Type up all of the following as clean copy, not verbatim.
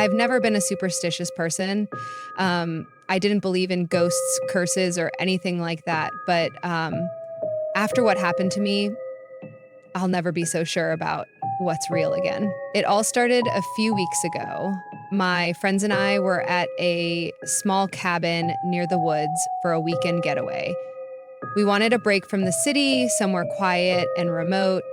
I've never been a superstitious person. I didn't believe in ghosts, curses, or anything like that. But after what happened to me, I'll never be so sure about what's real again. It all started a few weeks ago. My friends and I were at a small cabin near the woods for a weekend getaway. We wanted a break from the city, somewhere quiet and remote.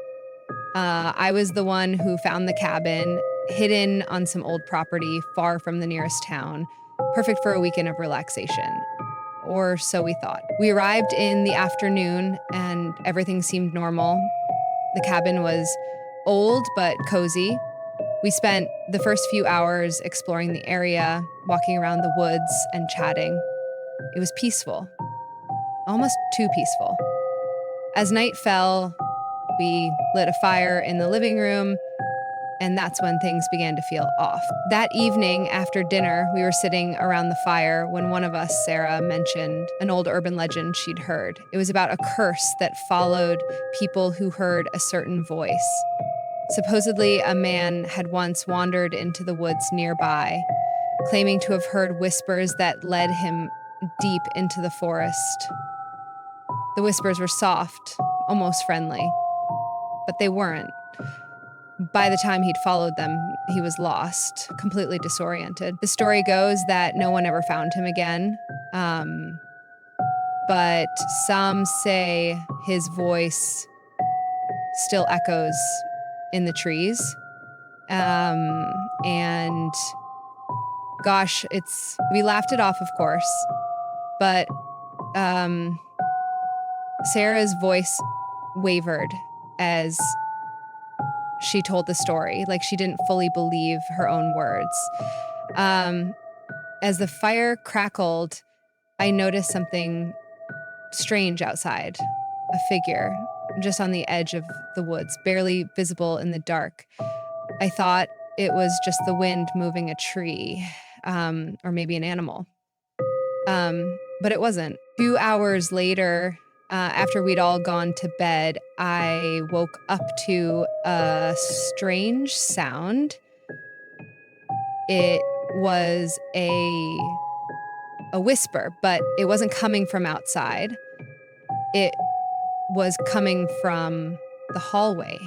I was the one who found the cabin, hidden on some old property far from the nearest town, perfect for a weekend of relaxation. Or so we thought. We arrived in the afternoon and everything seemed normal. The cabin was old but cozy. We spent the first few hours exploring the area, walking around the woods and chatting. It was peaceful, almost too peaceful. As night fell, we lit a fire in the living room, and that's when things began to feel off. That evening, after dinner, we were sitting around the fire when one of us, Sarah, mentioned an old urban legend she'd heard. It was about a curse that followed people who heard a certain voice. Supposedly, a man had once wandered into the woods nearby, claiming to have heard whispers that led him deep into the forest. The whispers were soft, almost friendly, but they weren't. By the time he'd followed them, he was lost, completely disoriented. The story goes that no one ever found him again, but some say his voice still echoes in the trees. And gosh, we laughed it off, of course, but Sarah's voice wavered as she told the story, like she didn't fully believe her own words. As the fire crackled, I noticed something strange outside, a figure just on the edge of the woods, barely visible in the dark. I thought it was just the wind moving a tree, or maybe an animal. But it wasn't. 2 hours later, after we'd all gone to bed, I woke up to a strange sound. It was a whisper, but it wasn't coming from outside. It was coming from the hallway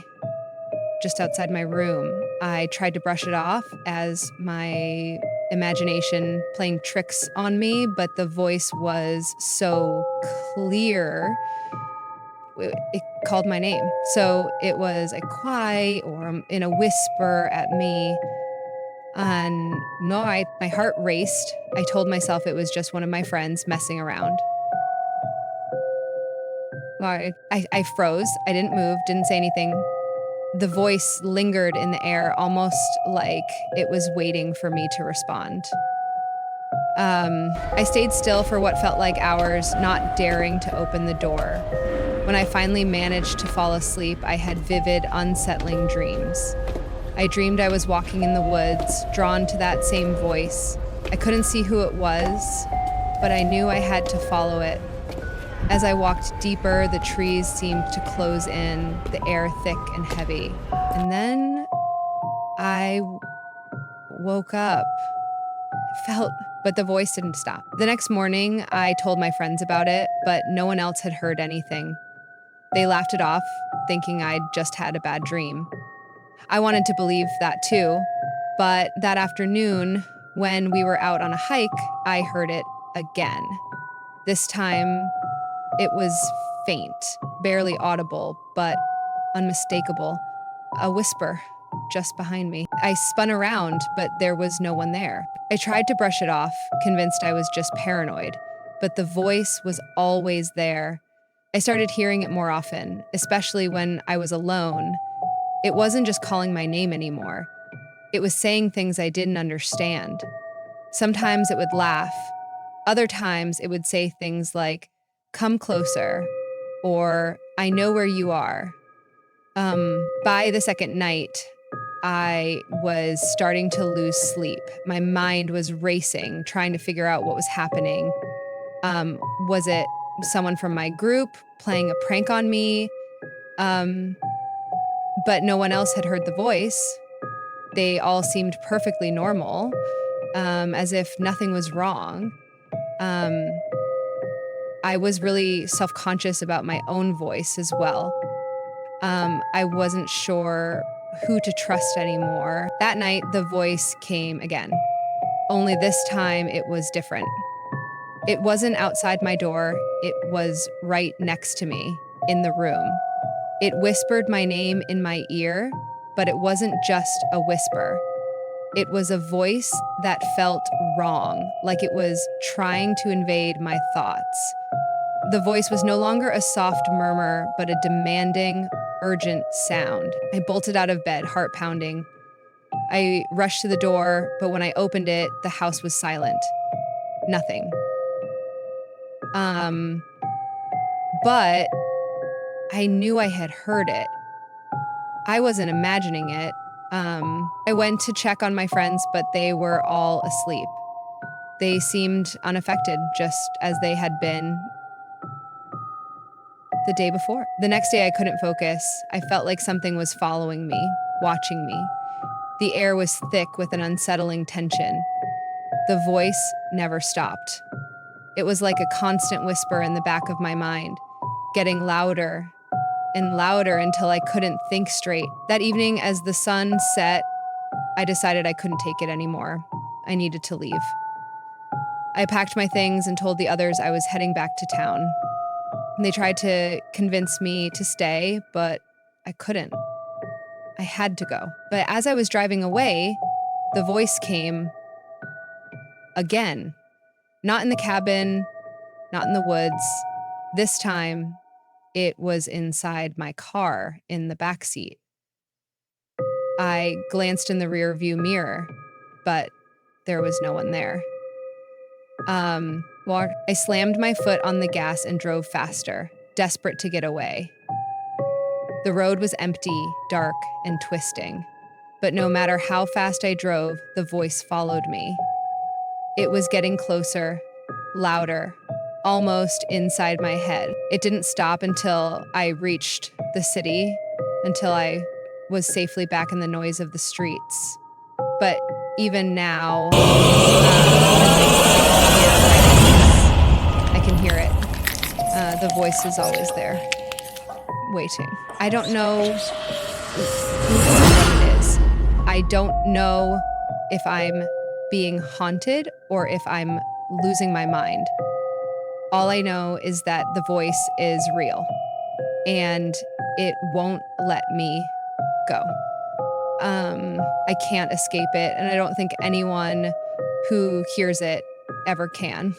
just outside my room. I tried to brush it off as my imagination playing tricks on me, but the voice was so clear. It called my name. So it was a cry or in a whisper at me. And no, my heart raced. I told myself it was just one of my friends messing around. I froze. I didn't move, didn't say anything. The voice lingered in the air, almost like it was waiting for me to respond. I stayed still for what felt like hours, not daring to open the door. When I finally managed to fall asleep, I had vivid, unsettling dreams. I dreamed I was walking in the woods, drawn to that same voice. I couldn't see who it was, but I knew I had to follow it. As I walked deeper, the trees seemed to close in, the air thick and heavy. And then I woke up. But the voice didn't stop. The next morning, I told my friends about it, but no one else had heard anything. They laughed it off, thinking I'd just had a bad dream. I wanted to believe that too, but that afternoon, when we were out on a hike, I heard it again. This time, it was faint, barely audible, but unmistakable. A whisper just behind me. I spun around, but there was no one there. I tried to brush it off, convinced I was just paranoid, but the voice was always there. I started hearing it more often, especially when I was alone. It wasn't just calling my name anymore. It was saying things I didn't understand. Sometimes it would laugh. Other times it would say things like, "Come closer," or "I know where you are." By the second night, I was starting to lose sleep. My mind was racing, trying to figure out what was happening. Was it someone from my group playing a prank on me? But no one else had heard the voice. They all seemed perfectly normal, as if nothing was wrong. Um, I was really self conscious about my own voice as well. I wasn't sure who to trust anymore. That night, the voice came again, only this time it was different. It wasn't outside my door, it was right next to me in the room. It whispered my name in my ear, but it wasn't just a whisper. It was a voice that felt wrong, like it was trying to invade my thoughts. The voice was no longer a soft murmur, but a demanding, urgent sound. I bolted out of bed, heart pounding. I rushed to the door, but when I opened it, the house was silent. Nothing. Um, but I knew I had heard it. I wasn't imagining it. I went to check on my friends, but they were all asleep. They seemed unaffected, just as they had been the day before. The next day, I couldn't focus. I felt like something was following me, watching me. The air was thick with an unsettling tension. The voice never stopped. It was like a constant whisper in the back of my mind, getting louder and louder until I couldn't think straight. That evening, as the sun set, I decided I couldn't take it anymore. I needed to leave. I packed my things and told the others I was heading back to town. They tried to convince me to stay, but I couldn't. I had to go. But as I was driving away, the voice came again. Not in the cabin, not in the woods. This time, it was inside my car in the back seat. I glanced in the rear view mirror, but there was no one there. I slammed my foot on the gas and drove faster, desperate to get away. The road was empty, dark, and twisting. But no matter how fast I drove, the voice followed me. It was getting closer, louder, almost inside my head. It didn't stop until I reached the city, until I was safely back in the noise of the streets. But even now, I can hear it. The voice is always there, waiting. I don't know what it is. I don't know if I'm being haunted or if I'm losing my mind. All I know is that the voice is real and it won't let me go. I can't escape it, and I don't think anyone who hears it ever can.